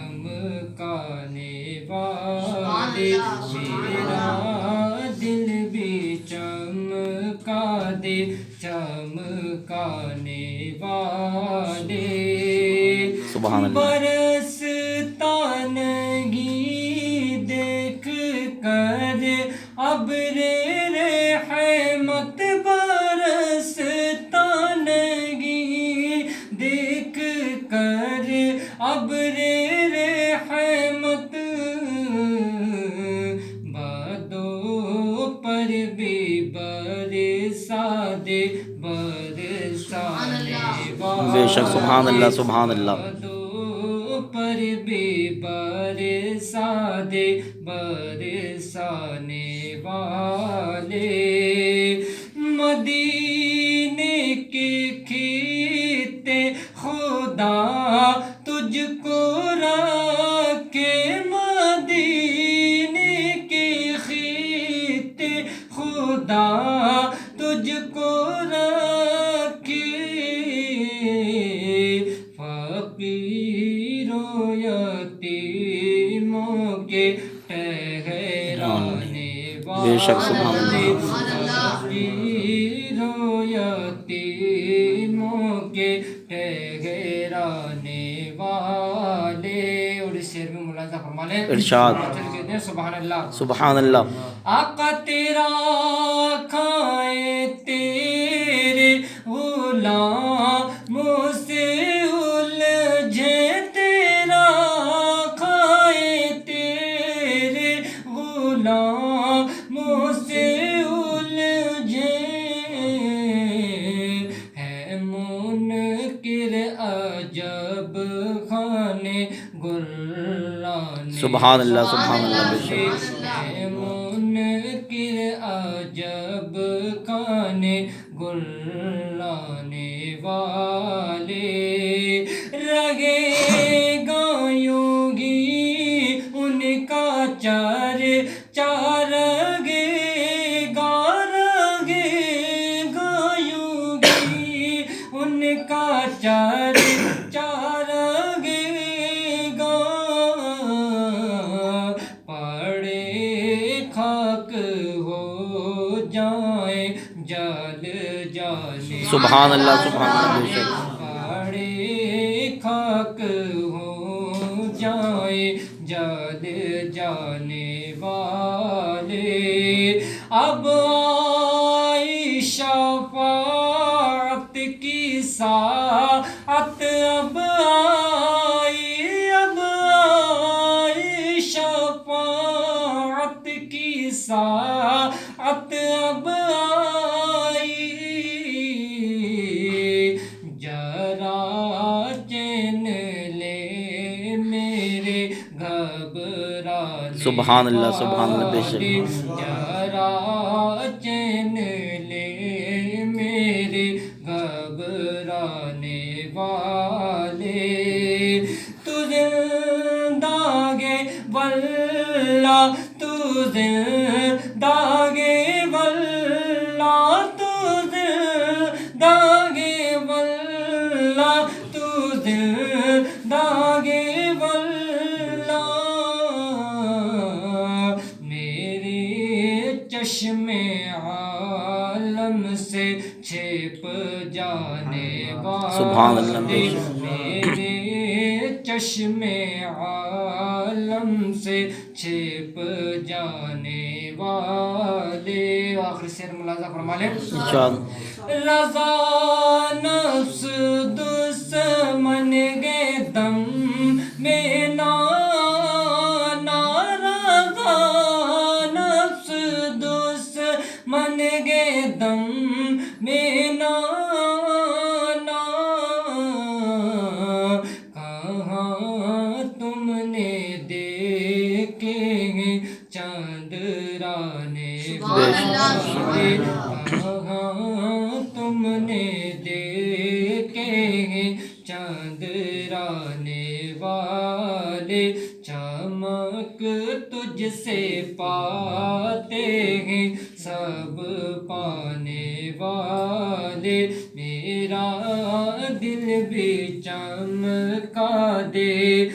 چمکانے والے میرا دل بھی چمکا دے چمکانے والے سبحان اللہ برستا نہیں دیکھ کر ابر رحمت برستا نہیں دیکھ کر ابر رحمت بادوں پر بھی برسا دے برسانے بے شک سبحان اللہ سبحان اللہ بادوں پر بھی برسا دے برسانے والے مدینے کے کھیتے خدا تجھ کو رکھے مدینے کے خطے خدا تجھ کو رکھے فقیروں یتیموں کے ٹھہرانے بے شک سبحان والے اللہ فقیروں یتیموں کے ٹھہرانے والے اور اس شعر میں ملاحظہ فرما لیں ارشاد کہتے ہیں سبحان اللہ سبحان اللہ آقا تیرا کھائے تیرے غلاموں سے الجھے تیرا کھائے تیرے غلاموں سے الجھے ہے منکر عجب خانے گلان سبحان اللہ سبحان اللہ بے شک منکر عجب خانے گلانے والے رگے گایوں گی ان کا چارگے گایوں گی ان کا چارگے پڑے خاک ہو جائیں جل جانے سبحان اللہ سبحان اللہ بے شک پڑے خاک ہو جائیں جل جانے والے اب آئی شفاعت کی ساعت اب آئی شفاعت کی ساعت اب آئی ذرا چین لے میرے گھبرانے سبحان اللہ سبحان اللہ بے شک ذرا چین لے میرے گھبرانے والے تو زندہ گے واللہ تو زندہ گے واللہ تو زندہ گے واللہ تو زندہ گے واللہ میرے چشم عالم سے چھپ جانے سبحان اللہ بے والے شک میرے چشم عالم سے چھپ جانے والے آخری شعر ملاحظہ فرما لیں ارشاد رضا نفس دشمن گے دم میں نانا رضا نفس دشمن گے دم میں نانا کہاں تم نے دیکھے ہیں چاندرانے والے کہاں تم نے دیکھے ہیں چاندرانے والے والے چمک تجھ سے پاتے ہیں سب پانے والے میرا دل بھی چمکا دے